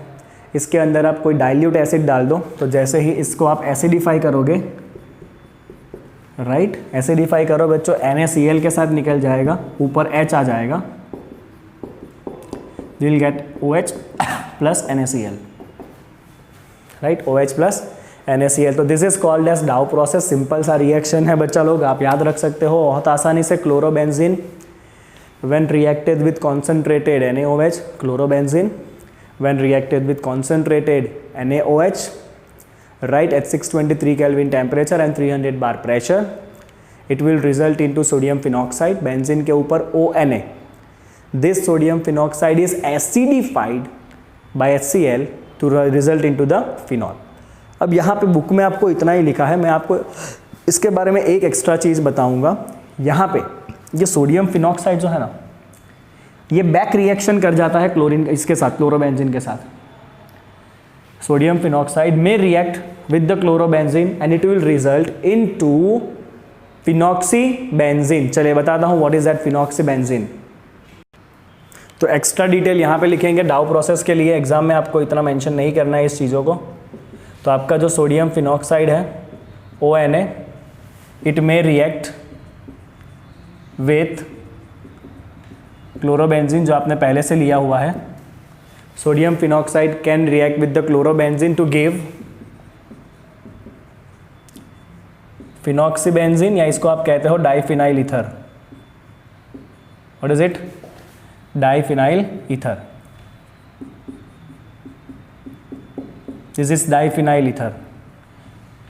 इसके अंदर आप कोई डाइल्यूट एसिड डाल दो तो जैसे ही इसको आप एसिडिफाई करोगे, राइट, एसिडिफाई करो बच्चों, NaCl के साथ निकल जाएगा, ऊपर H आ जाएगा, you will get OH plus NaCl, right, OH plus NaCl। तो this is called as Dow process. Simple सा रिएक्शन है बच्चा लोग, आप याद रख सकते हो बहुत आसानी से। Chlorobenzene when reacted with concentrated NaOH, chlorobenzene when reacted with concentrated NaOH, right, at 623 Kelvin temperature and 300 bar pressure, it will result into sodium phenoxide, benzene के ऊपर ONA। This sodium phenoxide is acidified by HCl to result into the phenol। अब यहाँ पे book में आपको इतना ही लिखा है, मैं आपको इसके बारे में एक एक्स्ट्रा चीज़ बताऊँगा। यहाँ पे ये सोडियम फिनॉक्साइड जो है ना, ये बैक रिएक्शन कर जाता है क्लोरीन इसके साथ, क्लोरोबेंजीन के साथ। सोडियम फिनॉक्साइड में react with the chlorobenzene and it will result into phenoxybenzene. चलिए बताता हूँ व्हाट इज दैट फिनॉक्सीबेंजीन। तो एक्स्ट्रा डिटेल यहाँ पे लिखेंगे डाउ प्रोसेस के लिए, एग्जाम में आपको इतना मेंशन नहीं करना है इस चीज़ों को। तो आपका जो सोडियम फिनॉक्साइड है ONA, it may react with chlorobenzene जो आपने पहले से लिया हुआ है। Sodium phenoxide can react with the chlorobenzene to give phenoxybenzene, या इसको आप कहते हो diphenyl ether. What is it? Diphenyl ether. This is diphenyl ether.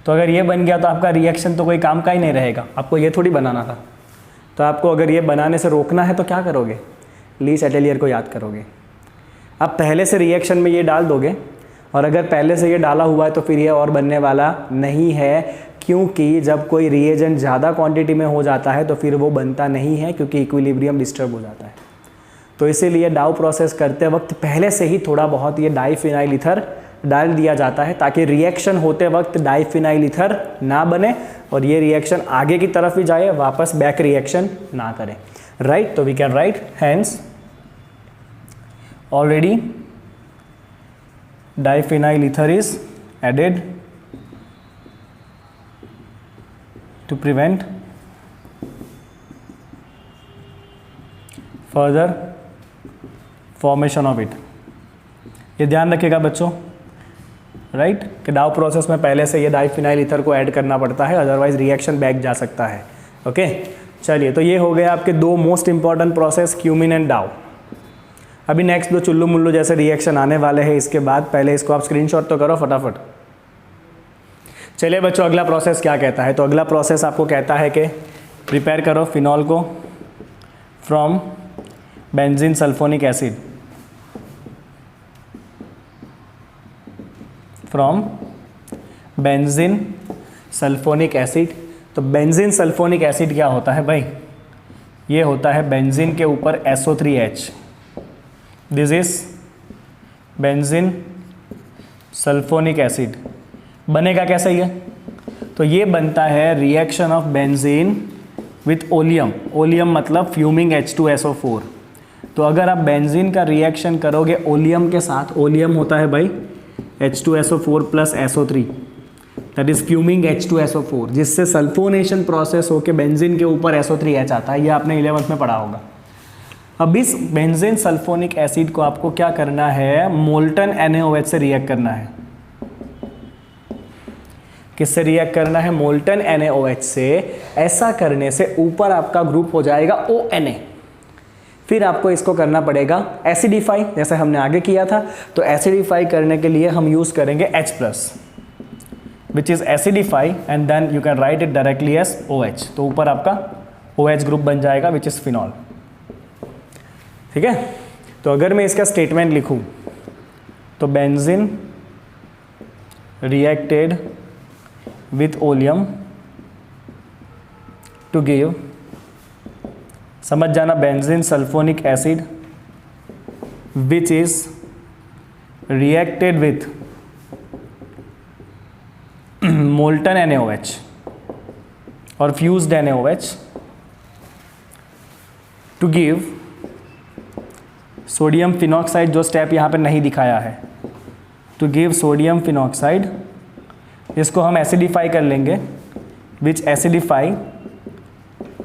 तो अगर ये बन गया तो आपका रिएक्शन तो कोई काम का ही नहीं रहेगा, आपको ये थोड़ी बनाना था। तो आपको अगर ये बनाने से रोकना है तो क्या करोगे? लीच एटेलियर को याद करोगे। आप पहले से रिएक्शन में ये डाल दोगे, और अगर पहले से ये डाला हुआ है तो फिर ये और बनने वाला नहीं है, क्योंकि जब कोई रिएजेंट ज़्यादा क्वांटिटी में हो जाता है तो फिर वो बनता नहीं है, क्योंकि इक्विलिब्रियम डिस्टर्ब हो जाता है। तो इसीलिए डाउ प्रोसेस करते वक्त पहले से ही थोड़ा बहुत ये डाइफिनाइल ईथर डाल दिया जाता है, ताकि रिएक्शन होते वक्त डाइफिनाइल ईथर ना बने और ये रिएक्शन आगे की तरफ ही जाए, वापस बैक रिएक्शन ना करे, राइट। तो we can write hence already diphenyl ether is added to prevent further formation of it. ये ध्यान रखिएगा बच्चों, राइट, कि डाउ प्रोसेस में पहले से ये डाइफिनाइल ईथर को ऐड करना पड़ता है, अदरवाइज रिएक्शन बैक जा सकता है। ओके, चलिए, तो ये हो गया आपके दो most important process, cumin and डाउ। अभी नेक्स्ट दो चुल्लू मुल्लू जैसे रिएक्शन आने वाले हैं इसके बाद, पहले इसको आप स्क्रीनशॉट तो करो फटाफट। चलिए बच्चों, अगला प्रोसेस क्या कहता है? तो अगला प्रोसेस आपको कहता है कि प्रिपेयर करो फिनॉल को from benzene sulphonic acid, from benzene sulphonic acid. तो बेंजीन सल्फोनिक एसिड क्या होता है भाई? ये होता है बेंजीन के ऊपर SO3H। This is benzene sulphonic acid. बनेगा कैसे ये? तो ये बनता है reaction of benzene with oleum. Oleum मतलब फ्यूमिंग H2SO4। तो अगर आप बेंजीन का रिएक्शन करोगे ओलियम के साथ, ओलियम होता है भाई H2SO4 plus SO3, that is fuming H2SO4, जिससे सल्फोनेशन प्रोसेस होकर बेंजीन के ऊपर SO3H आता है। ये आपने 11th में पढ़ा होगा। अब इस बेंजीन सल्फोनिक एसिड को आपको क्या करना है? मोल्टन NaOH से रिएक्ट करना है। किससे रिएक्ट करना है? मोल्टन NaOH से। ऐसा करने से ऊपर आपका ग्रुप हो जाएगा ONA। फिर आपको इसको करना पड़ेगा एसिडिफाई, जैसे हमने आगे किया था। तो एसिडिफाई करने के लिए हम यूज करेंगे H+, which is acidify, and then you can write it directly as OH। तो ऊपर आपका OH ग्रुप बन जाएगा विच इज फिनॉल। ठीक है, तो अगर मैं इसका स्टेटमेंट लिखूं तो benzene reacted with oleum to give, समझ जाना, benzene sulphonic acid which is reacted with molten NaOH और fused NaOH to give sodium phenoxide, जो स्टेप यहाँ पे नहीं दिखाया है, टू गिव सोडियम फिनॉक्साइड, इसको हम एसिडिफाई कर लेंगे, which acidify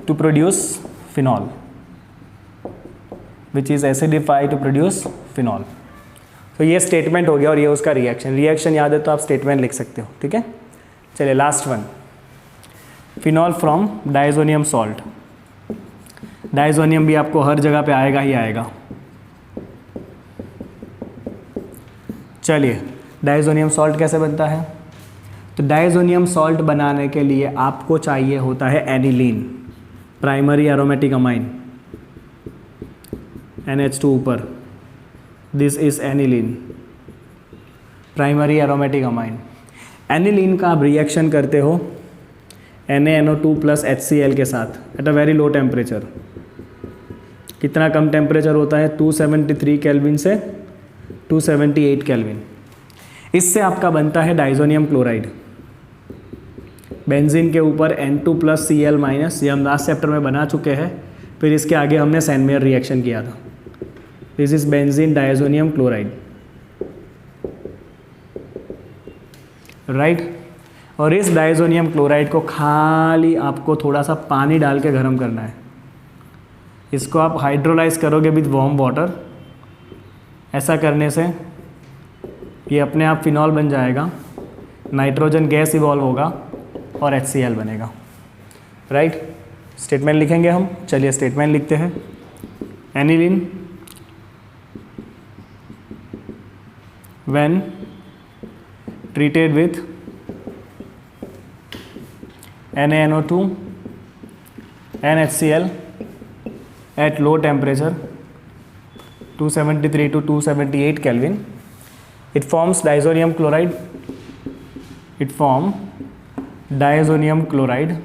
to produce phenol, which is acidify to produce phenol. तो ये स्टेटमेंट हो गया और ये उसका रिएक्शन याद है तो आप स्टेटमेंट लिख सकते हो, ठीक है। चलिए last one, phenol from diazonium salt. Diazonium भी आपको हर जगह पे आएगा ही आएगा। चलिए डाइजोनियम सॉल्ट कैसे बनता है? तो डाइजोनियम सॉल्ट बनाने के लिए आपको चाहिए होता है aniline, primary aromatic amine, NH2 ऊपर, this is aniline, primary aromatic amine. Aniline का आप रिएक्शन करते हो NaNO2 प्लस HCl के साथ at a very low temperature. कितना कम टेम्परेचर होता है? 273 केल्विन से 278 केल्विन। इससे आपका बनता है डाइजोनियम क्लोराइड। बेंजीन के ऊपर N2 प्लस Cl माइनस, ये हम लास्ट चैप्टर में बना चुके हैं, फिर इसके आगे हमने सैनमेयर रिएक्शन किया था। This is benzene diazonium chloride, right. और इस डाइजोनियम क्लोराइड को खाली आपको थोड़ा सा पानी डाल के गर्म करना है। इसको आप हाइड्रोलाइज करोगे विद वार्म वाटर। ऐसा करने से ये अपने आप फिनॉल बन जाएगा, नाइट्रोजन गैस इवॉल्व होगा और HCl बनेगा, राइट। स्टेटमेंट लिखेंगे हम, चलिए स्टेटमेंट लिखते हैं। Aniline when treated with NaNO2 NHCl at low temperature 273 to 278 Kelvin, it forms diazonium chloride. It form diazonium chloride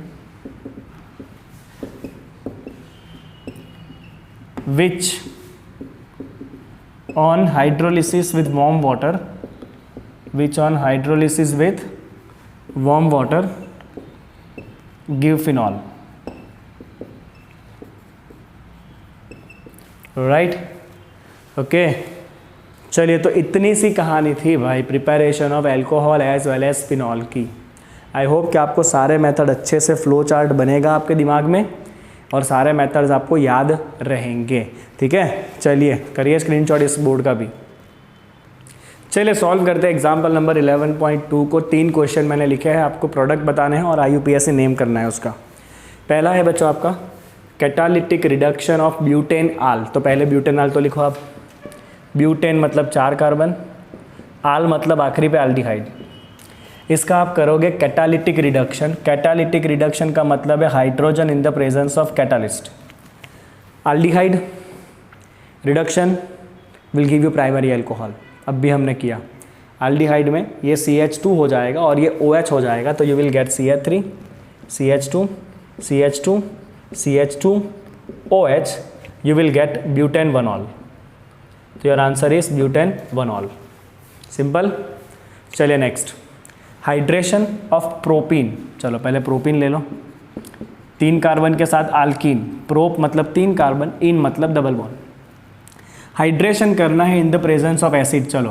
which on hydrolysis with warm water, give phenol, right, okay. चलिए तो इतनी सी कहानी थी भाई preparation of alcohol as well as phenol की। I hope कि आपको सारे मेथड अच्छे से फ्लो चार्ट बनेगा आपके दिमाग में और सारे मेथड्स आपको याद रहेंगे, ठीक है। चलिए करिए स्क्रीनशॉट इस बोर्ड का भी। चलिए सॉल्व करते हैं एग्जाम्पल नंबर 11.2 को। 3 क्वेश्चन मैंने लिखे हैं, आपको प्रोडक्ट बताने हैं और IUPAC नेम करना है उसका। पहला है बच्चों आपका कैटालिटिक रिडक्शन ऑफ ब्यूटेन आल। तो पहले ब्यूटेन आल तो लिखो आप। ब्यूटेन मतलब 4 कार्बन, आल मतलब आखिरी पे एल्डिहाइड। इसका आप करोगे कैटालिटिक रिडक्शन। कैटालिटिक रिडक्शन का मतलब है hydrogen in the presence of catalyst. Aldehyde reduction will give you primary alcohol. अब भी हमने किया, एल्डिहाइड में ये CH2 हो जाएगा और ये OH हो जाएगा, तो you will get CH3 CH2 CH2 CH2 OH, you will get butane 1-ol। तो your answer is butane 1-ol, simple. चलिए नेक्स्ट, हाइड्रेशन ऑफ प्रोपीन। चलो पहले प्रोपीन ले लो, 3 कार्बन के साथ आल्कीन, प्रोप मतलब 3 कार्बन, इन मतलब डबल बॉन्ड। हाइड्रेशन करना है in the presence of acid. चलो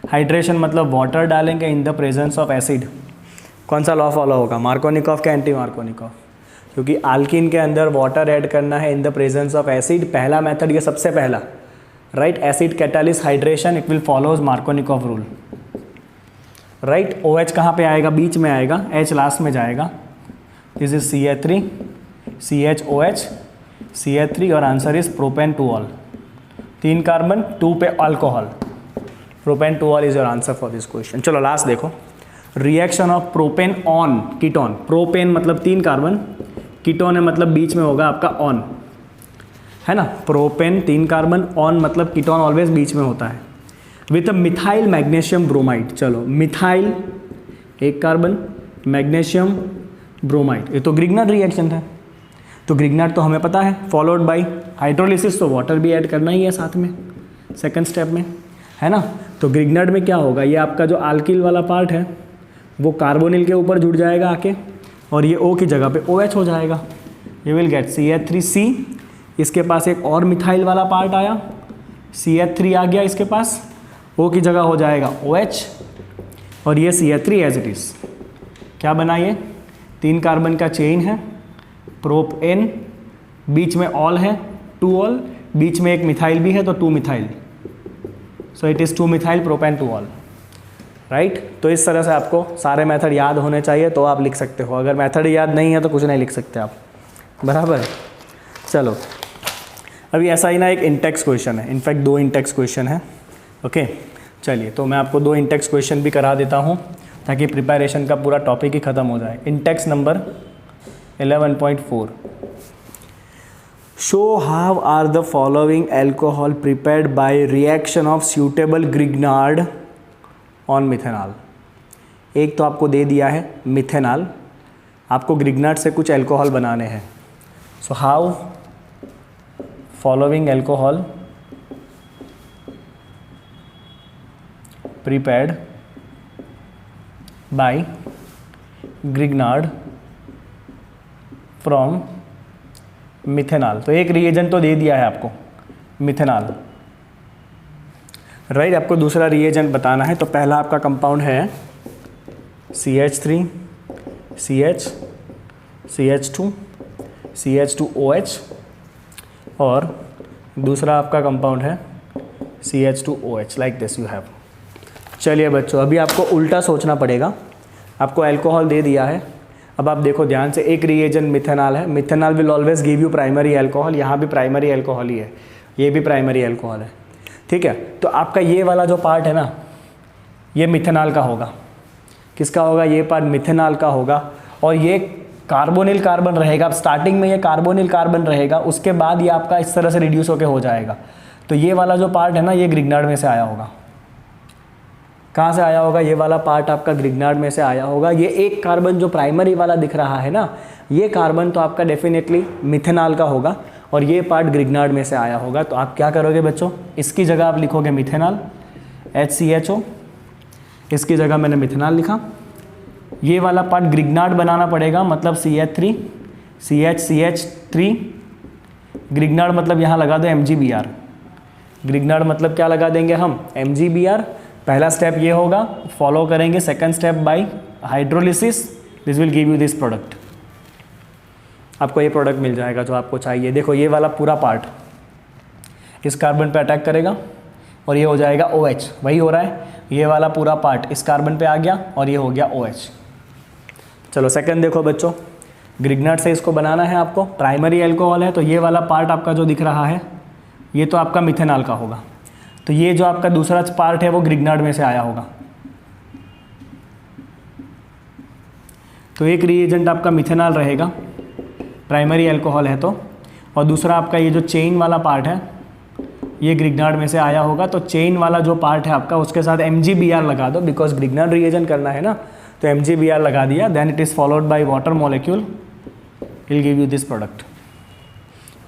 हाइड्रेशन मतलब वाटर डालेंगे in the presence of acid. कौन सा लॉ फॉलो होगा, मार्कोनिकॉफ का एंटी मार्कोनिकॉफ? क्योंकि आल्कीन के अंदर वाटर ऐड करना है in the presence of acid. पहला मेथड ये सबसे पहला, right. Acid catalyst hydration, it will follows Markovnikov rule, right. OH कहाँ पे आएगा? बीच में आएगा, H लास्ट में जाएगा। This is CH3 CHOH CH3 और answer is propane 2-ol। 3 carbon 2 पे alcohol, propane 2-ol is your answer for this question. चलो लास्ट देखो, reaction of propane on ketone. Propane मतलब 3 कार्बन, कीटोन है मतलब बीच में होगा आपका ऑन, है ना। प्रोपेन 3 कार्बन, ऑन मतलब कीटोन ऑलवेज बीच में होता है। With methyl magnesium bromide. चलो मिथाइल 1 कार्बन, मैग्नीशियम ब्रोमाइड, ये तो ग्रिग्नार्ड रिएक्शन था। तो ग्रिग्नार्ड तो हमें पता है, फॉलोड बाय हाइड्रोलिसिस, तो वाटर भी ऐड करना ही है साथ में सेकंड स्टेप में, है ना। तो ग्रिग्नार्ड में क्या होगा, ये आपका जो आल्किल वाला पार्ट है वो कार्बोनिल के ऊपर जुड़ जाएगा आके, और ये O की जगह पे OH हो जाएगा। You will gate CH3C। इसके पास एक और मिथाइल वाला पार्ट आया, CH3 आ गया इसके पास, O की जगह हो जाएगा OH, और ये CH3 एज इट इज़। क्या बना ये? 3 कार्बन का चेन है, प्रोपेन, बीच में ऑल है, 2 ऑल, बीच में एक मिथाइल भी है तो 2 methyl, so it is 2 methyl propane 2 all, right. तो इस तरह से आपको सारे मेथड याद होने चाहिए तो आप लिख सकते हो। अगर मेथड याद नहीं है तो कुछ नहीं लिख सकते आप, बराबर। चलो अभी ऐसा ही ना एक इंटेक्स क्वेश्चन है, इनफैक्ट 2 इंटेक्स क्वेश्चन है। ओके चलिए, तो मैं आपको 2 इंटेक्स क्वेश्चन भी करा देता हूँ ताकि प्रिपरेशन का पूरा टॉपिक ही ख़त्म हो जाए। Intext number 11.4, show how are the following alcohol prepared by reaction of suitable Grignard on methanol. एक तो आपको दे दिया है मिथेनॉल, आपको ग्रिग्नार्ड से कुछ एल्कोहल बनाने हैं। So how following alcohol prepared bye Grignard from methanol. तो एक रिएजेंट तो दे दिया है आपको मिथेनॉल, राइट। आपको दूसरा रिएजेंट बताना है। तो पहला आपका कंपाउंड है CH3 CH CH2 CH2OH, और दूसरा आपका कंपाउंड है CH2OH, like this you have. चलिए बच्चों, अभी आपको उल्टा सोचना पड़ेगा। आपको अल्कोहल दे दिया है, अब आप देखो ध्यान से, एक रिएजेंट मिथेनॉल है, methanol will always give you primary alcohol, यहाँ भी प्राइमरी अल्कोहल ही है, ये भी प्राइमरी अल्कोहल है, ठीक है। तो आपका ये वाला जो पार्ट है ना, ये मिथेनॉल का होगा। किसका होगा? ये पार्ट मिथेनॉल का होगा, और ये कार्बोनिल कार्बन रहेगा। अब स्टार्टिंग में ये कार्बोनिल कार्बन रहेगा, उसके बाद ये आपका इस तरह से रिड्यूस होकर हो जाएगा। तो ये वाला जो पार्ट है ना, ये ग्रिग्नार्ड में से आया होगा। कहाँ से आया होगा? ये वाला पार्ट आपका ग्रिग्नार्ड में से आया होगा। ये एक कार्बन जो प्राइमरी वाला दिख रहा है ना, ये कार्बन तो आपका डेफिनेटली मिथेनॉल का होगा, और ये पार्ट ग्रिग्नार्ड में से आया होगा। तो आप क्या करोगे बच्चों, इसकी जगह आप लिखोगे मिथेनॉल HCHO, इसकी जगह मैंने मिथेनॉल लिखा। ये वाला पार्ट ग्रिग्नार्ड बनाना पड़ेगा, मतलब CH3 CH3। ग्रिग्नार्ड मतलब यहाँ लगा दो MgBr। ग्रिग्नार्ड मतलब क्या लगा देंगे हम? MgBr। पहला स्टेप ये होगा, फॉलो करेंगे second step by hydrolysis, this will give you this product. आपको ये प्रोडक्ट मिल जाएगा जो आपको चाहिए। देखो ये वाला पूरा पार्ट इस कार्बन पे अटैक करेगा और ये हो जाएगा OH, वही हो रहा है। ये वाला पूरा पार्ट इस कार्बन पे आ गया और ये हो गया OH। चलो सेकंड देखो बच्चों, ग्रिग्नार्ड से इसको बनाना है आपको, प्राइमरी अल्कोहल है, तो ये वाला पार्ट आपका जो दिख रहा है ये तो आपका मिथेनॉल का होगा। तो ये जो आपका दूसरा पार्ट है वो ग्रिग्नार्ड में से आया होगा। तो एक रिएजेंट आपका मिथेनॉल रहेगा, प्राइमरी अल्कोहल है तो, और दूसरा आपका ये जो चेन वाला पार्ट है ये ग्रिग्नार्ड में से आया होगा। तो चेन वाला जो पार्ट है आपका उसके साथ MgBr लगा दो, बिकॉज ग्रिग्नार्ड रिएजेंट करना है ना, तो MgBr लगा दिया। Then it is followed by water molecule, will give you this product,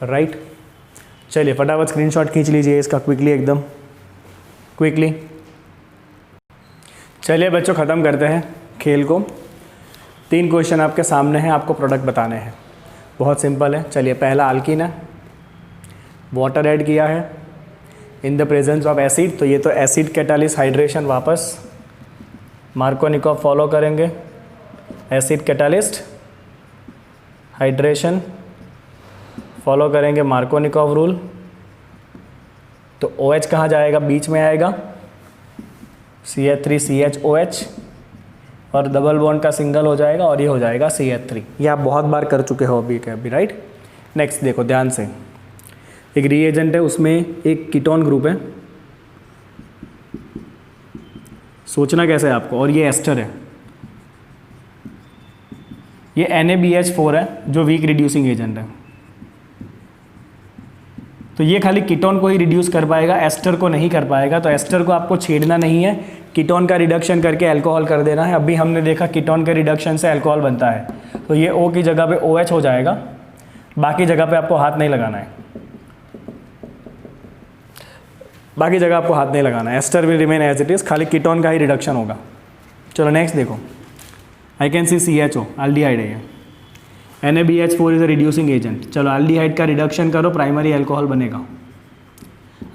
right. चलिए फटाफट स्क्रीनशॉट खींच लीजिए इसका क्विकली, एकदम क्विकली। चलिए बच्चों ख़त्म करते हैं खेल को। 3 क्वेश्चन आपके सामने हैं, आपको प्रोडक्ट बताने हैं। बहुत सिंपल है। चलिए पहला अल्कीन है, वाटर ऐड किया है in the presence of acid, तो ये तो एसिड कैटालिस हाइड्रेशन, वापस मार्कोनिकॉव फॉलो करेंगे, एसिड कैटालिस्ट हाइड्रेशन फॉलो करेंगे मार्कोनिकॉव रूल। तो OH कहाँ जाएगा? बीच में आएगा, CH3 CHOH, और डबल बॉन्ड का सिंगल हो जाएगा और ये हो जाएगा CH3। ये आप बहुत बार कर चुके हो अभी, राइट। नेक्स्ट देखो ध्यान से, एक रिएजेंट है उसमें एक कीटोन ग्रुप है, सोचना कैसे है आपको, और ये एस्टर है, ये NaBH4 है जो वीक रिड्यूसिंग एजेंट है। तो ये खाली कीटोन को ही रिड्यूस कर पाएगा, एस्टर को नहीं कर पाएगा। तो एस्टर को आपको छेड़ना नहीं है, कीटोन का रिडक्शन करके अल्कोहल कर देना है। अभी हमने देखा कीटोन के रिडक्शन से अल्कोहल बनता है, तो ये O की जगह पे OH हो जाएगा, बाकी जगह पे आपको हाथ नहीं लगाना है, बाकी जगह आपको हाथ नहीं लगाना है। Ester will remain as it is, खाली कीटोन का ही रिडक्शन होगा। चलो नेक्स्ट देखो, I can see CHO, aldehyde है ये। NaBH4 is a reducing agent. चलो एल्डिहाइड का रिडक्शन करो, प्राइमरी अल्कोहल बनेगा।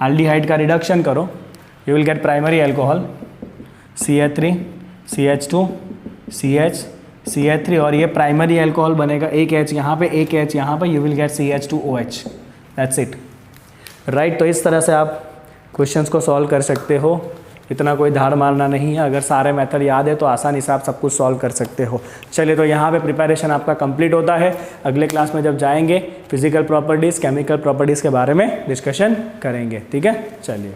एल्डिहाइड का रिडक्शन करो, you will get primary alcohol CH3 CH2 CH CH3, और ये प्राइमरी अल्कोहल बनेगा, एक H यहाँ पे, एक H यहाँ पे, you will gate CH2OH। That's it, right. तो इस तरह से आप क्वेश्चंस को सॉल्व कर सकते हो, इतना कोई धाड़ मारना नहीं है। अगर सारे मेथड याद है तो आसानी से आप सब कुछ सॉल्व कर सकते हो। चलिए, तो यहाँ पे प्रिपरेशन आपका कंप्लीट होता है। अगले क्लास में जब जाएंगे फिजिकल प्रॉपर्टीज़, केमिकल प्रॉपर्टीज़ के बारे में डिस्कशन करेंगे, ठीक है। चलिए।